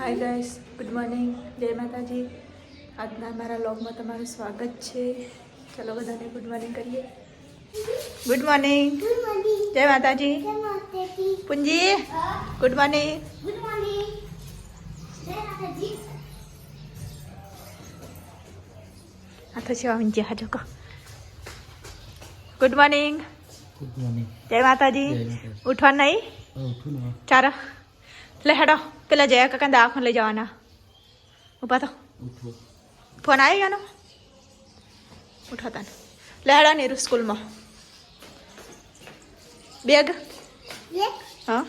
Hi guys, good morning, જય માતાજી. આજના મારા વ્લોગમાં તમારું સ્વાગત છે. ચલો બધાને ગુડ મોર્નિંગ કરીએ. ગુડ મોર્નિંગ, જય માતાજી. પુંજી, ગુડ મોર્નિંગ. આ તો છે અંજી હાજો કો. Good morning. જય માતાજી. ઉઠવા નહીં? ચાર લે હેડો પેલા જયા કાકા દવાખાને લઈ જવાના. ઉભા તો ફોન આવી ગયો ઉઠો તને લે હેડો નીરુ સ્કૂલમાં બેગ હા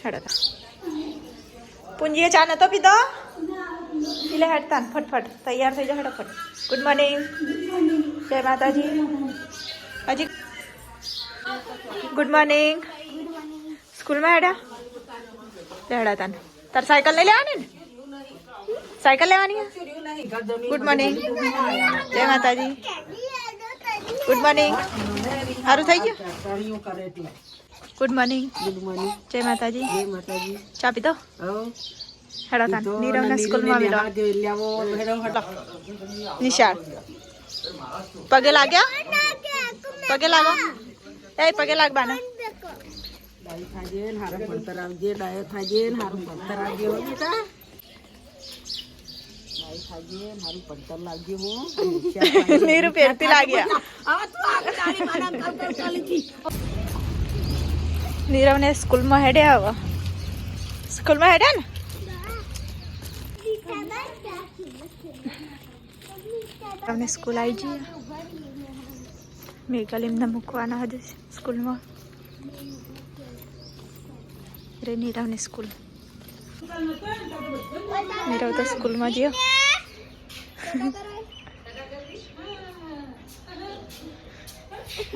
હેડો તા પુંજીએ ચા નતો પીધો એટલે હેડતા ફટફટ તૈયાર થઈ જાઓ ફટફટ. ગુડ મોર્નિંગ, જય માતાજી. હજી ગુડ મોર્નિંગ. સ્કૂલમાં હેડા લેડા તને તાર સાયકલ લઈ લેવાની ને? સાયકલ લેવાની. ગુડ મોર્નિંગ, જય માતાજી. Good morning. સારું થઈ ગયું? ગુડ મોર્નિંગ, જય માતાજી. ચા પીધો? હેડા તને નીરવના સ્કૂલમાં નિશાળ પગે લાગ્યા? પગે લાગો એ પગે લાગ બાના. નીરુ પહેરતી લાગ્યા. નીરવ ને સ્કૂલમાં હેડ્યા હવે. સ્કૂલમાં હેડ્યા ને? તમને સ્કૂલ આવી જઈએ. મેઘાલીમને મૂકવાના હજુ સ્કૂલમાં. નીરવની સ્કૂલ. નીરવ તો સ્કૂલમાં ગયો.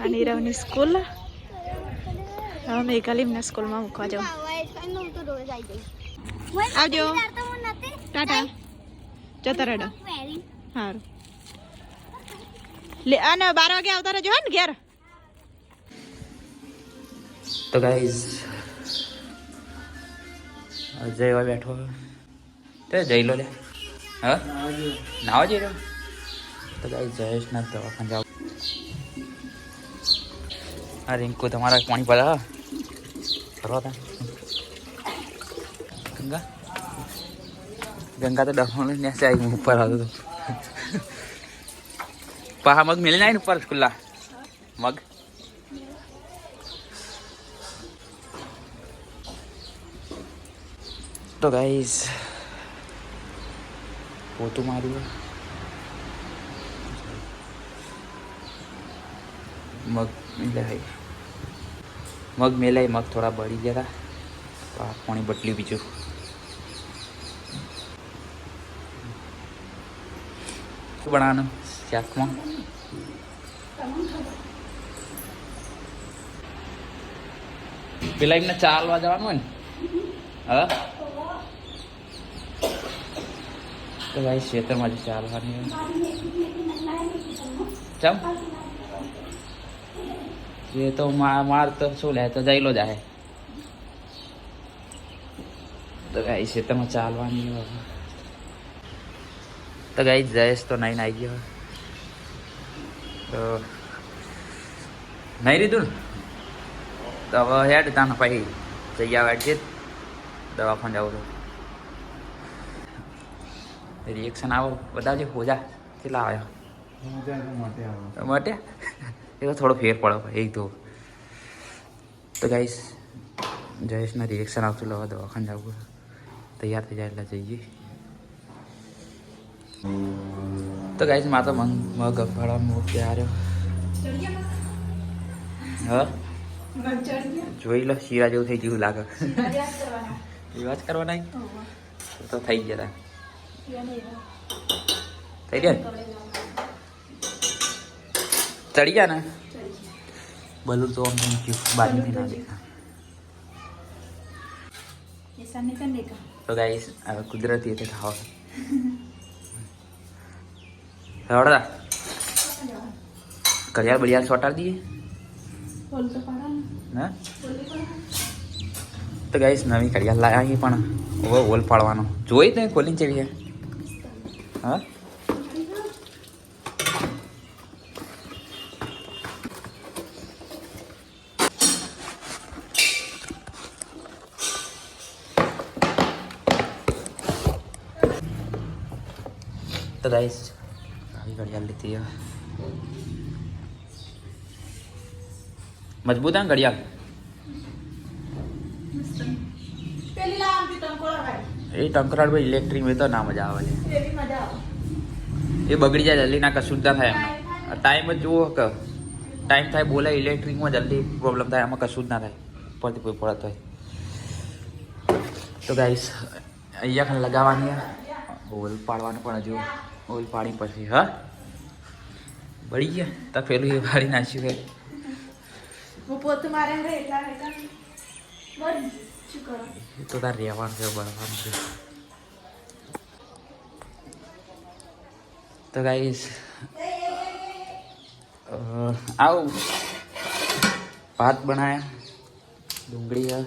આ નીરવની સ્કૂલ. હવે મેઘાલીમને સ્કૂલમાં મૂકવા જાઉં. આવજો. ટાટા. જતા રેડો. સારું લે. અને 12 વાગે આવતા રહેજો ને ઘેર. તો ગાઈઝ જયવા બેઠો તો જઈ લો લે. હા નાવા જઈ રહ્યો તો ગાઈઝ જયેશ ના દવાખાને જાવ. આ રિંકુ તમારા પાણી પડે ફરવા તા ગંગા ગંગા તો ડફોને નેસે આવી ઉપર આવતો હતો. પહા મગ મેલી નાય ને ઉપર ખુલ્લા મગ. તો ગાઈઝ પોતું માર્યું. મગ મેલાય મગ મેલાય મગ થોડા બળી ગયા હતા. પાણી બટલી બીજું શું બનાવવાનું શાકમાં? પેલા એમને ચાલવા જવાનું હોય ને. હા તો ભાઈ ખેતરમાં ચાલવાની ચમ એ તો માર તો શું લે તો જઈલો જાય. તો ગાઈ ખેતરમાં ચાલવાની. તો ગાઈ જયેશ તો નહીં આવી ગયો. તો નહીં રીધું ને તો હવે હેડ તાને પછી જઈ આવે છે દવાખાને જવું. રિએક્શન આવો બધા જે હોજા કેટલા આવ્યા માટે એ તો થોડો ફેર પડે એક તો ગાઈસ જયેશના રિએક્શન આવતું લેવા દવાખાને જવું. તૈયાર થઈ જાય એટલે જઈએ. તો ગાઈસ મારે તો મગ અફાળવાનું આવ્યો. હા જોઈ લો શીરા જેવું થઈ ગયું લાગે. રિવાજ કરવાના તો થઈ ગયા થઈ ગયા ચડી ગયા ને બલુર તો આમ બાજુથી ના દેખા. તો ગાઈસ હવે કુદરતી રીતે ખાવા હવડા કરિયાર બરિયાર સોટાર દઈએ. હા તો ગાઈસ નવી ઘડિયાળ લાયા છે પણ હવે હોલ પાડવાનો જોઈ તમે ખોલીને ચેવી છે હા तो गाइस अभी घड़ियाल लेती है मजबूत है घड़ियाल ये टंकराड़ भाई इलेक्ट्रिक में तो ना मजा आवे ये बगड़ी जाए जल्दी ना कशुं ना थाय टाइम जो टाइम थाय बोले इलेक्ट्रिक में जल्दी प्रॉब्लम थाय आमां कशुं ना थाय पड़ती कोई पड़त होय तो गाइस अहींया खाली लगावानी है होल पाड़वानो पण हजू होल पाड़ी पछी हाँ बड़ी गया तो पेलू ये पाड़ी नाख्युं है હું પોતું મારે રે એટલા એટલા બોલ શું કરો તો તાર રહેવાનું છે બળવાનું છે તો ગાઈસ आओ भात बनाया डूंगरी है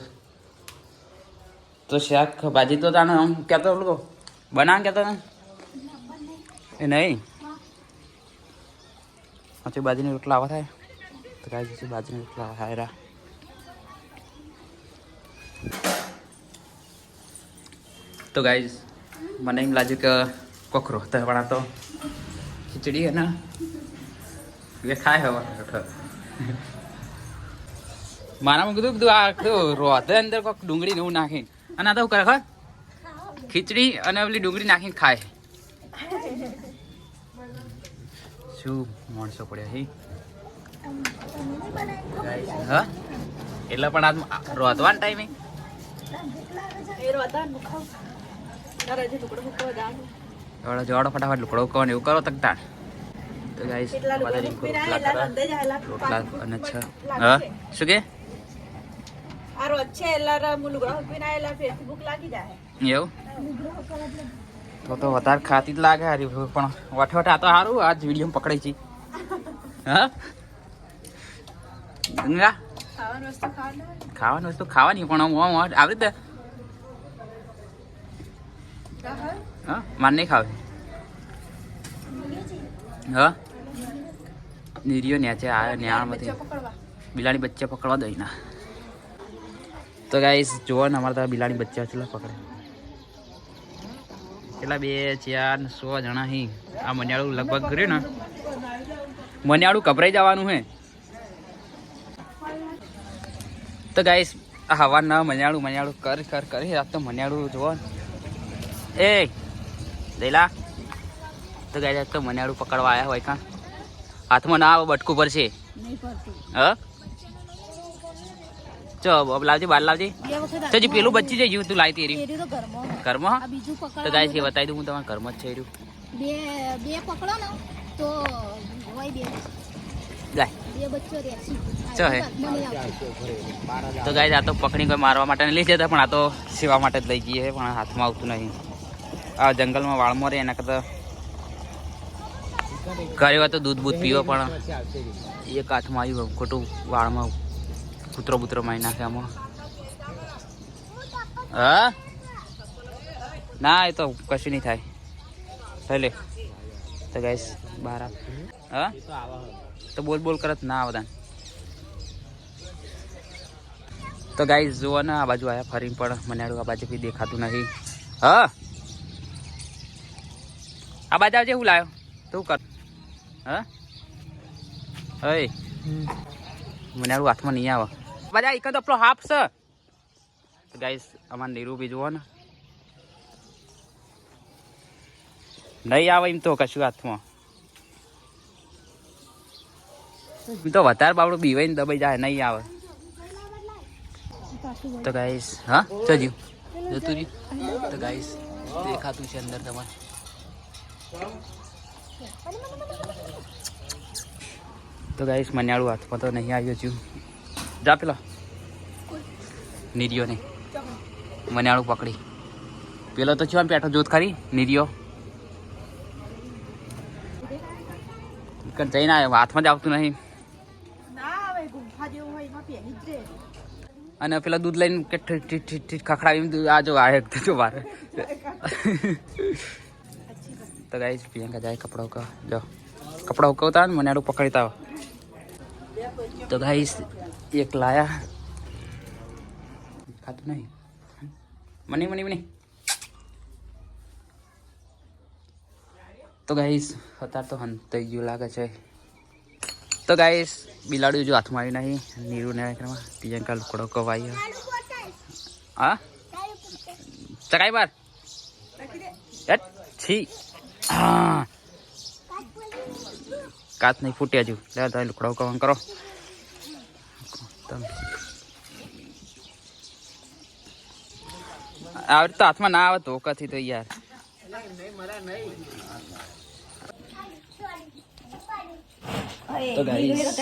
तो शाक भाजी तो ताने हम क्या तो लोग बना क्या था ये नहीं अच्छे बाजी ने रोटला आवा था तो गाइस जैसे बाजी ने रोटला आवा है तो गाइस मैंने एम लागे कि कोखरो तो बना तो खिचड़ी है ना ये खाए है मारा में कीधुं कीधुं आ रोते अंदर कोक डूंगरी ने नाखी अने आ तो करे खबर खीचड़ी अने पेली डूंगरी नाखी खाए शू माणसो पड्या ही हाँ એટલે પણ આજ રોતવાનો ટાઈમ એ રોતા મુખાવ તારે જે ટુકડો મુકાવ જાણ જોડો જોડો ફટાફટ લુકડો કોણ એવું કરો તકતા તો ગાઈસ બધા રીંકો રોટલા અને છે હા શું કે આ રોજ છે એલા મુલુગડો પીના એલા ફેરથી ભૂખ લાગી જાય એવું તો વધારે ખાતી જ લાગે હારી પણ વઠે વઠે આ તો સારું આજ વિડીયો પકડાઈ છે હા ગંગા ખાવાની વસ્તુ ખાવાની પણ આવી રીતે હા માર નહીં ખાવી હા નીરિયો નેચે આવ્યો ન્યાણમાંથી બિલાડી બચ્ચા પકડવા દઈ ના તો ગાઈસ જુઓ ને અમારે ત્યાં બિલાડી બચ્ચા કેટલા પકડે કેટલા 2 4 100 જણા હી આ મન્યાળું લગભગ કર્યું ને મન્યાળું કપરાઈ જવાનું હે તો ગાઈસ આ હવા ના મન્યાળું કરી આ તો મન્યાળું જુઓ એ દેલા તો ગાઈસ આ તો મન્યાળું પકડવા આવ્યા હોય કાં હાથમાં ના આવે બટકું પડશે હા ચો अब लावजी बाल लावजी तो जी पेलू बच्ची जे તું લાઈ તેરી ઘરમાં તો ગાઈસ એ બતાવી દઉં હું તમારા ઘરમાં જ છે રહ્યું બે પકડો ને તો હોય બે લાય બે બચ્ચો રહેશે ચો હે તો ગાઈસ આ તો પકડી કોઈ મારવા માટે લઈ જતા પણ આ તો સેવા માટે જ લઈ ગઈ છે પણ હાથમાં આવતું નહીં આ જંગલમાં વાળમાં રહે એના કરતા ઘરે હોય તો દૂધ પીવો પણ એક હાથમાં આવ્યું ખોટું વાળમાં કૂતરો બૂતરો મારી નાખે આમાં હા ના એ તો કશું નહીં થાય લે તો ગાઈસ બહાર હા તો બોલ કરત ના આવતા તો ગાઈસ જુઓ ને આ બાજુ આવ્યા ફરીને પણ મને આ બાજુ કંઈ દેખાતું નહીં હા આ બાજુ આવજે હું લાવ્યો તું કર હા હે મને હાથમાં નહીં આવે બધા એક તો આપણો હાફ છે તો ગાઈસ અમારે નીરુ બી જુઓ ને નહીં આવે એમ તો કશું હાથમાં એમ તો વધારે બાબડું બીવાઈને દબાઈ જાય નહીં આવે તો ગાઈસ હા જજુ જતું રહ્યું તો ગાઈસ દેખાતું છે અંદર તમારે તો ગાઈસ મન્યાળું હાથમાં તો નહીં આવ્યો છું જા પેલા નીરિયો નહીં મન્યાળું પકડી પેલો તો છે પેટો જોત ખરી નીરિયો જઈને આવ્યો હાથમાં જ આવતું નહીં અને પેલા દૂધ લઈને કે ખખડાવી આ જો આ જો વાર તો ગાઈસ પ્રિયંકા જાય કપડા ઉકા જો કપડા ઉકવતા ને મને આડું પકડતા તો ગાઈસ એક લાયા ખાતું નહીં મને તો ગાઈસ અત્યારે તો હંતાઈ ગયું લાગે છે તો ગાઈસ બિલાડું જો હાથમાં આવી નહીં નીરુને પ્રિયંકા લુકડો કવાઈ હા ચકાઈ બાર છી હા કાચ નહીં ફૂટ્યા હજુ લે તમે લુકડો કવાન કરો આવી તો હાથમાં ના આવે ધોકાથી તો યાર તો ગાઈસ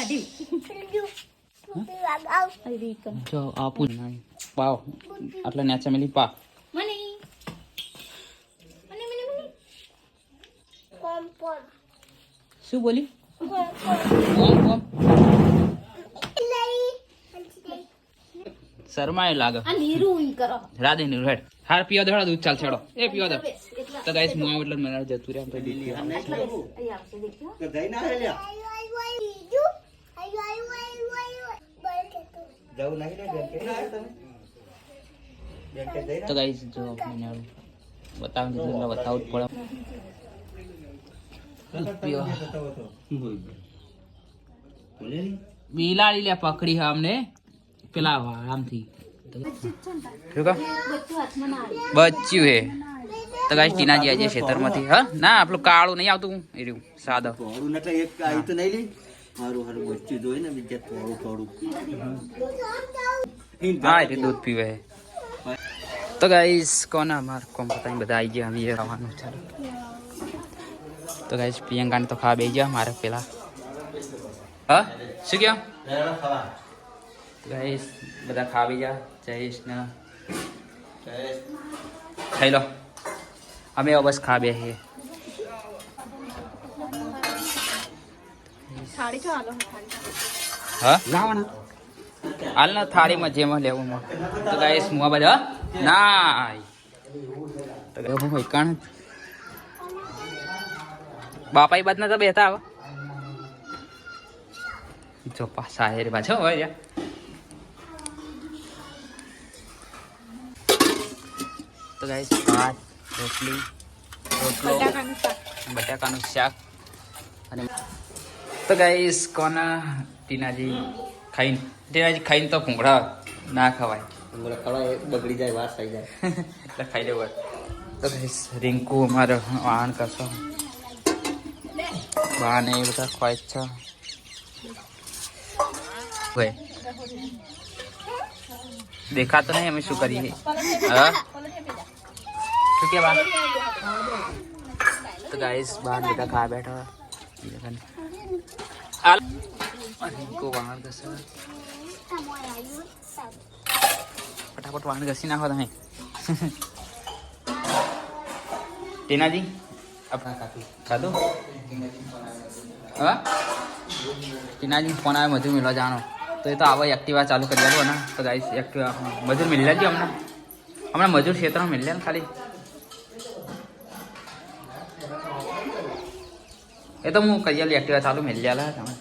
જો આપું નહીં પાવ આટલા નેચા મેલી પા શું બોલી શરમાય લાગે રાધે નીરુ હેડ હાર પીવા દેડો દૂધ ચાલ છેડો એ પીવા દે તો ગાઈસ હું આવું એટલે મને જતું રહ્યા તો તો ગાઈસ જો મને બતાવું દીધું બતાવું પડે બિલાડી લે પકડી હા અમને પેલા આમથી બચ્યું હે તો ગાઈસ ટીનાજી આજે ખેતરમાંથી હા ના આપણું કાળું નહીં આવતું એ રહ્યું સાદા હા એટલે દૂધ પીવે તો ગાઈસ કોના માર કોમ પતા બધા આવી ગયા હવે ખાવાનું ચાલુ તો ગાઈસ પ્રિયંકાને તો ખા બે ગયા મારે પેલા હા શું કહો ગાઈસ બધા ખાવી ગયા જયેશ ને ખાઈ લો અમે બસ ખા બે છીએ હા હાલ ને થાળીમાં જેમાં લેવું તો ગાઈસ મુવા બધા ના તો હોય કણ બાપા એ બાદ ના તો બેતા આવો જો પાછા હેર પાછો હોય તો ગાઈસ ભાત રોટલી રોટલો બટાકાનું શાક અને તો ગાઈસ કોના ટીનાજી ખાઈને તો ભૂંગળા ના ખવાય ભૂંગળા ખવાય બગડી જાય વાસ થઈ જાય એટલે ખાઈ લેવું તો ગાઈસ રિંકુ અમારે વાહન કરશો વાહન એ બધા ખવાય છે દેખાતો નહીં અમે શું કરીએ હા શું કે બા તો ગાઈસ બહાર બધા ખા બેઠા રિંકુ વાહન કરશે ફટાફટ વાહન ઘસી નાખો તમે ટીનાજી આપણા ખાધું હા ટીનાજી ફોન આવે મજૂર મિલવા જાણો તો એ તો આવો એક્ટિવા ચાલુ કરી દેવો ને તો ગાઈસ એક્ટિવા મજૂર મિલ લેજો હમણાં મજૂર ક્ષેત્રમાં મિલ લે ને ખાલી એ તો હું કહી આલી એક્ટિવા ચાલુ મિલ જાય તમે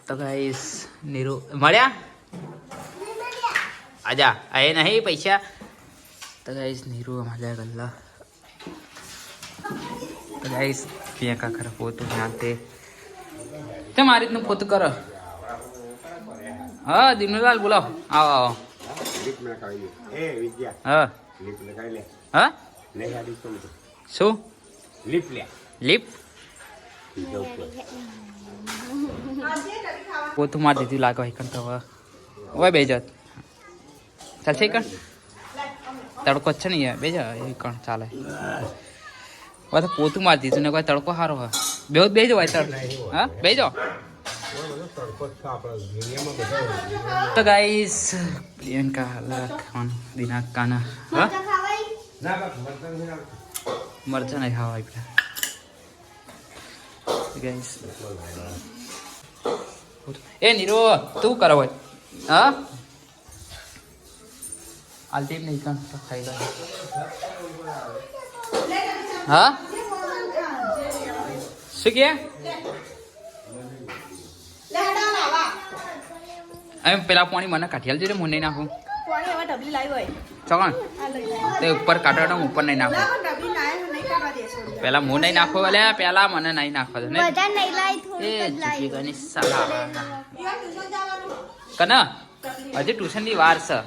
તો ગાઈસ નીરુ મળ્યા આજા આ નહીં પૈસા તો ગાઈસ નીરુ અમારે ગલ્લા તો ગાઈસ પ્રિયંકા ખરા પોતું જાણતે તે મારી રીતનું પોતું કરો હા દિનુલાલ બોલાવો આવો આવો હા હા શું લીપ પોતું મારી દીધું લાગે હોય કણ તો હવે બે જાત ચાલશે કણ તડકો છે ને બે જા એ કણ ચાલે હવે તો પોતું મારી દીધું ને કોઈ તડકો સારો હોય બે જો ભાઈ તડ હા બે જાઓ તો ગાઈસ પ્રિયંકા ખાવાનું દિનાક કાના હા મરચા નહીં ખાવા પેલા ગાઈસ એ નીરો તું કરો હોય હા આલતી નહીં કાં તો ખાઈ લો હા શું કે એમ પેલા પાણી મને કાઢી આલજો હું નહીં નાખું ચોકણ તે ઉપર કાઢો ઉપર નહીં નાખું પેલા હું નહીં નાખો એટલે પેલા મને નહીં નાખવા દે એ ચૂકી ગઈ સાલા કના હજી ટ્યુશન ની વાર છે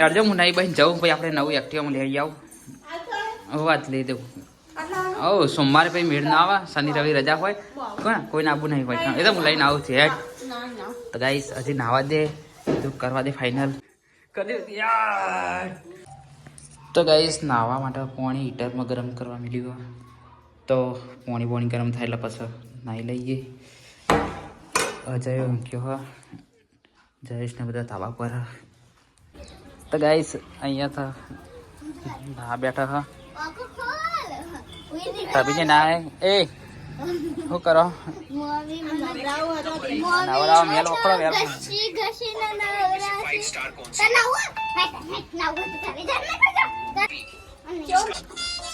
અર્જો હું નહીં બહેન જવું ભાઈ આપણે નવું એક્ટિવા લઈ આવું વાત લઈ દઉં ઓ સોમવારે પછી મેળ ના આવે શનિ રવિ રજા હોય કોણ કોઈ નાબું નહીં હોય એ તો હું લઈને આવું છું હેડ તો ગાઈસ હજી નાવા દે બધું કરવા દે ફાઇનલ કરી યાર તો ગાઈસ નાવા માટે પાણી હીટરમાં ગરમ કરવા મળ્યું તો પાણી ગરમ થાય એટલે પછી નાહી લઈએ અજય કયો જયેશને બધા ધાબા પર તો ગાઈસ અહીંયા તો ના બેઠા હા તબીને ના એ શું કરો નવરા મેલ વખડો વેલ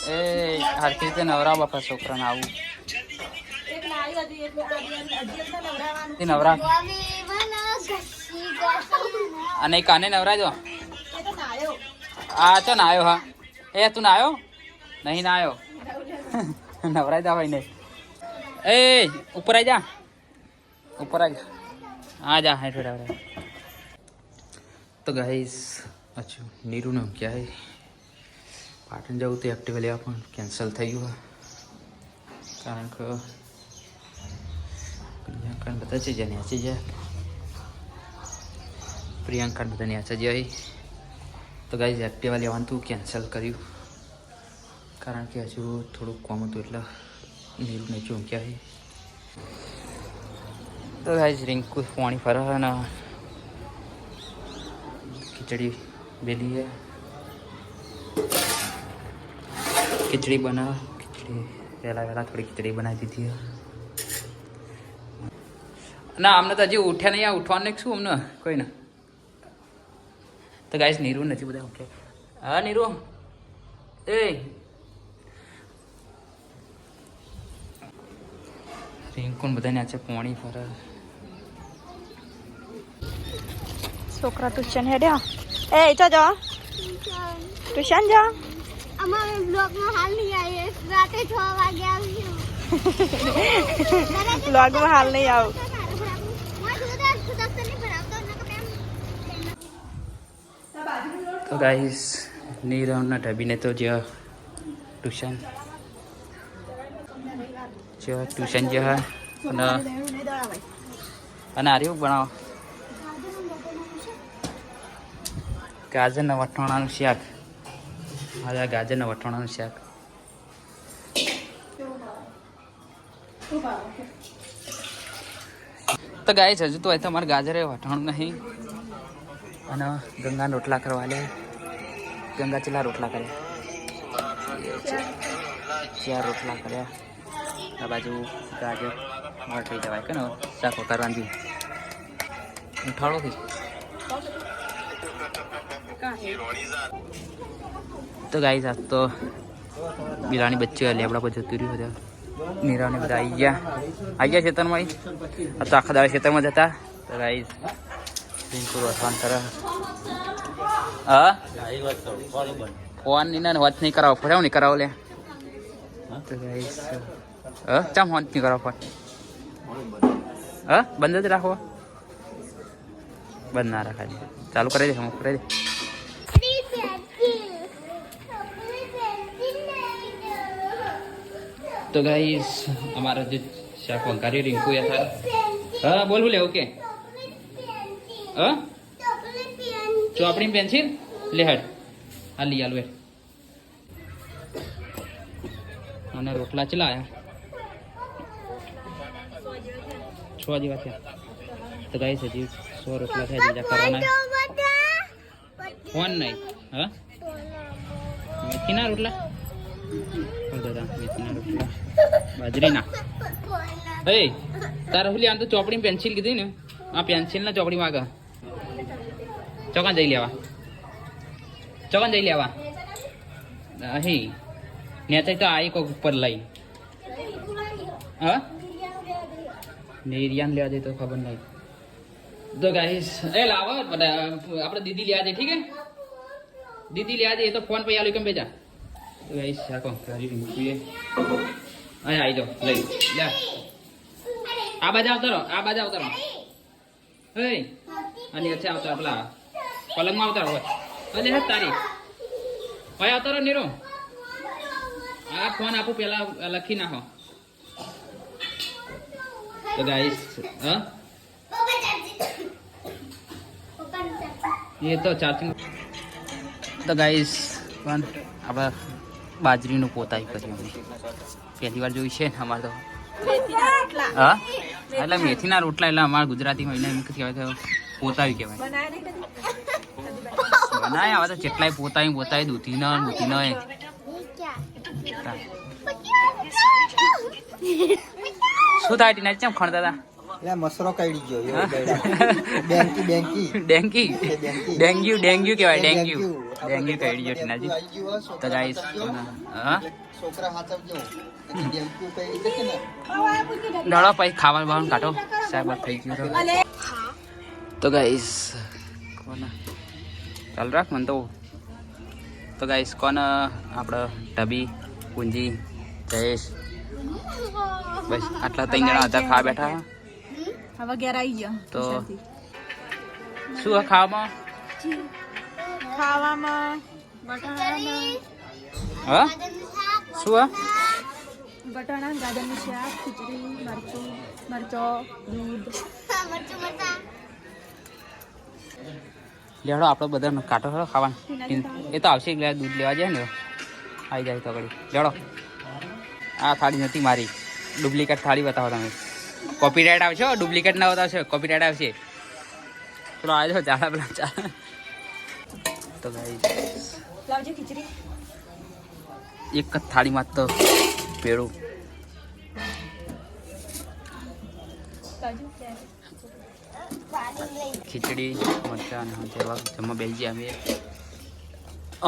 એ હરખી રીતે નવરા બાપા છોકરાને આવું નવરા અને કાને નવરા જો આ ચો ના આવ્યો હા એ તું ના આવ્યો નહીં ના આવ્યો નવરાય દા ભાઈ નહીં એ ઉપર આવી જા ઉપર આવી જા આ જા હે થોડા તો ગાઈસ અચ્છા નીરુને ક્યાં હે પાટણ જવું તો એક્ટિવા લેવા પણ કેન્સલ થઈ ગયું કારણ કે પ્રિયંકાને બધા છે જ્યાં ન્યાચી જાય પ્રિયંકાને બધા ન્યાચા જાય તો ગાઈસ એક્ટિવા લેવાનું તું કેન્સલ કર્યું કારણ કે હજુ થોડુંક કોમ હતું એટલે નીરુને ચોંક્યા છે તો ગાઈસ રિંકુ પાણી ફરવા ને ખીચડી બેલી है खिचड़ी बना खिचड़ी वहला थोड़ी खिचड़ी बनाई दी थी ना हमने तो हजी उठ्या नहीं उठवा शू अमने कोई ना तो गाइस नीरू नहीं बता उठे हाँ नीरू ए रिंकू बधा ने पानी फर છોકરા ટ્યુશન હેડ્યા એ ચો જો ટ્યુશન જા અમારે બ્લોગમાં હાલ નહીં આવીએ રાતે 6 વાગે આવીશું બ્લોગમાં હાલ નહીં આવું તો ગાઈસ નીરવના ઢબીને તો જે ટ્યુશન જે અને આર્યું બનાવો ગાજરના વટાણાનું શાક હા ગાજરના વટાણાનું શાક તો ગાય હજુ તો તમારે ગાજરે વટાણું નહીં અને ગંગા રોટલા કરવા લે ગંગા ચેલા રોટલા કર્યા 4 રોટલા કર્યા આ બાજુ ગાજર મોર થઈ જવાય કે ને શાક કરવાની ઉઠાડોથી तो गाइस आज तो बिलानी बच्चे लेबड़ा पर जती रही બધા નીરાને બધા આવી ગયા ખેતરમાં આ તો આખા દાડા ખેતરમાં જતા તો ગાઈસ રિંકુ રોસવાન કરે હા ફોન ની વાત નહીં કરાવો ફરાવ નહીં કરાવો લે તો ગાઈસ ચમ ફોન નહીં કરાવો ફોન બંધ જ રાખો બંધ ના રાખા ચાલુ કરી દે હું કરી દે तो गाइस हमारा जो शाक वंकारी रिंकू या था हाँ बोल बोले ओके हाँ चौपड़ी पेंसिल ले हट आ लिया लो मैंने रोटला चलाया 6 जेवा थे तो गाइस हजी 100 रोटला थे जा करवाना फोन नहीं हाँ मेथी ना रोटला दादा मेथी ना रोटला बाजरी ना એ તારે પેલી આમ તો ચોપડી પેન્સિલ કીધી ને આ પેન્સિલ ના ચોપડી માગ ચોકાન જઈ લેવા અહીં નેચે તો આવી કોક ઉપર લઈ હા નિર્યાન લેવા દે તો ખબર નહીં તો ગાઈસ એ લાવો આપણે દીદી લેવા દે ઠીક હે દીદી લેવા દે એ તો ફોન પર આલું કેમ બેજા તો ગાઈસ સાકો કરી મૂકીએ અહીં આવી જાઓ લઈ લે આ બાજુ આવતારો હે અને અચ્છા આવતારો પેલા પલંગમાં આવતારો હોય અલે હે તારી ભાઈ આવતારો નીરો આ ફોન આપું પેલા લખી નાખો તો ગાઈસ હા એ તો ચાર્જિંગ તો ગાઈસ પણ આપણે બાજરીનું પોતાઈ કર્યું પહેલી વાર જોયું છે ને અમારે તો હા એટલે મેથીના રોટલા એટલે અમારા ગુજરાતીમાં એને એમ કહેવાય પોતાવી કહેવાય બનાય આવા તો જેટલાય પોતાવી દૂધી ન શું થાય ટીના ચમ ખણતા હતા એટલે મસરો કાઢી ગયો બેંકી ડેન્ગ્યુ કહેવાય ડેન્ગ્યુ કાઢી ગયો ટીનાજી તો ગાઈસ હા છોકરા હાચવજો બેંકી કાઢી જશે ને ડળો પછી ખાવાનું બાવાનું કાઢો સાહેબ થઈ ગયું તો ગાઈસ કોના ચાલ રાખ મન તો ગાઈસ કોને આપણે ઢબી પૂંજી જયેશ બસ આટલા 3 જણા હતા ખાવા બેઠા હવે ઘેર આવી ગયો તો શું ખાવામાં હા શું બટાણા ગાજરનું શાક ખીચડી મરચો દૂધ લેડો આપણે બધા કાંટો ખરો ખાવાનું એ તો આવશે એટલે દૂધ લેવા જાય ને આવી જાય તો ઘડી લેડો આ થાળી નથી મારી ડુપ્લિકેટ થાળી બતાવો તમે કોપીરાઇટ આવશે ડુપ્લિકેટ ના બતાવશે કોપીરાઇટ આવશે ચલો આવી જાઓ ચાલા પેલા ચાલ તો ભાઈ લાવજો ખીચડી એક જ થાળીમાં તો પેડું ખીચડી મરચા અને જેવા જમવા બેસી ગયા અમે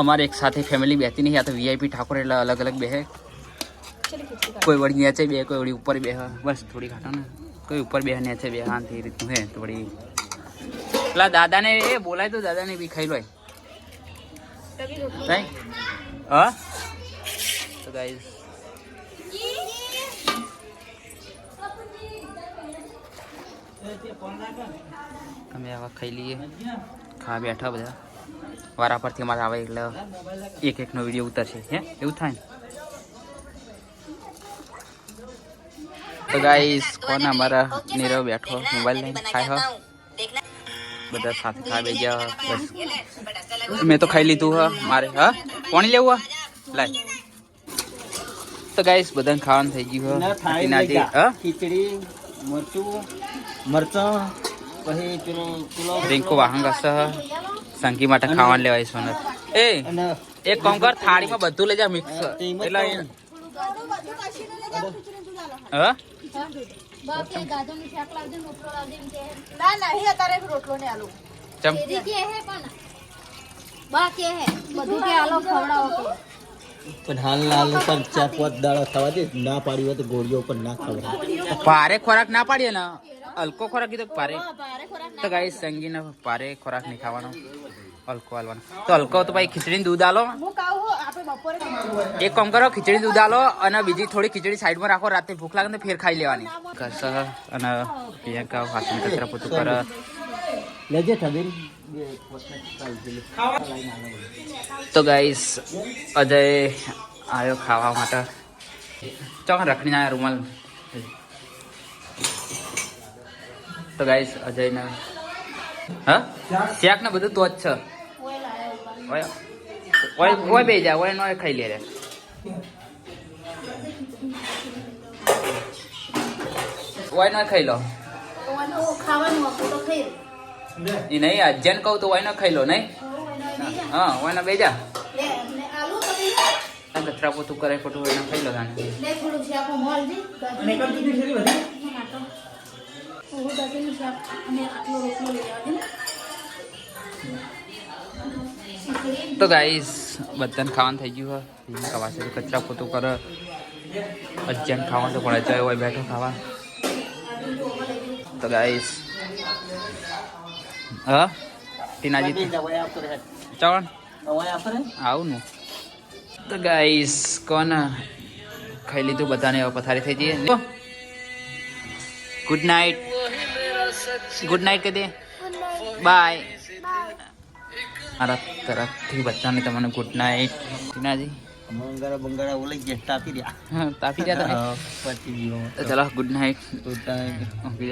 અમારે એક સાથે ફેમિલી બેસતી નહીં આ તો વીઆઈપી ઠાકોર એટલે અલગ અલગ બેસે કોઈ વળી નેચે બે કોઈ વળી ઉપર બે બસ થોડી ખાટો ને કોઈ ઉપર બે નેચે બે હા એ રીતનું હે તો વળી પેલા દાદાને એ બોલાય તો દાદાને બી ખાઈ લો હા તો ગાઈસ અમે આવા ખાઈ લઈએ ખાવા બેઠા બધા વારા પરથી અમારે આવે એટલે એકનો વિડીયો ઉતરશે હે એવું થાય ને તો ગાઈસ કોણ અમારા નીરવ બેઠો મોબાઈલ લઈને ખાય હો બધા સાથે ખાવા બે ગયા બસ મેં તો ખાઈ લીધું હા મારે હા પાણી લેવું લાય તો ગાઈસ બધાને ખાવાનું થઈ ગયું હા ખીચડી મરચું પછી પેલો રિંકુ વાહન કરશે સંગી માટે ખાવાનું લેવાય સોનર એ એક કામ કર થાળીમાં બધું લઈ જા મિક્સ એટલે હા પણ હાલ પર 4-5 દાડા ખાવા દે ના પાડી હોય તો ગોળીઓ પર ના ખવડાવે ભારે ખોરાક ના પાડીએ ને હલકો ખોરાક કીધો ભારે તો ગાઈ સંગીને ભારે ખોરાક નહીં ખાવાનો હલકો હાલવાનો તો હલકો તો ભાઈ ખીચડી દૂધ આલો એક કામ કરો ખીચડી દૂધ આલો અને બીજી થોડી ખીચડી સાઈડમાં રાખો રાતે ભૂખ લાગે તો ફેર ખાઈ લેવાની કરશે અને પ્રિયંકા હાથની કચરા પોતું કરે લેજે ઠબીર તો ગાઈસ અજય આવ્યો ખાવા માટે ચોકન રખડીને આવ્યા રૂમાલ તો ગાઈસ અજયને હા શાક ને બધું તો જ છે ઓય બે જા ઓય નો ખાઈ લે રે ઓય નો ખાઈ લો ઈ નહીં અજયને કહું તો ઓય નો ખાઈ લો નહીં હા ઓય નો બે જા કચરા પોતું કરે ખોટું હોય ખાઈ લો તાને તો ગાઈસ બધાને ખાવાનું થઈ ગયું હોય ખવાશે કચરા પોતું કરે અજ્જાને ખાવાનું તો પડે ચાય હોય બેઠો ખાવા તો ગાઈસ હા ટીનાજી ચાવણ આવું ને તો ગાઈસ કોણ ખાઈ લીધું બધાને હવે પથારી થઈ જઈએ ગુડ નાઇટ કહી દે બાય મારા તરફથી બધાને તમને ગુડ નાઇટ ટીનાજી બંગાળા ઓલી ગયા તાપી રહ્યા તાપી રહ્યા તમે પછી ચલો good night good night okay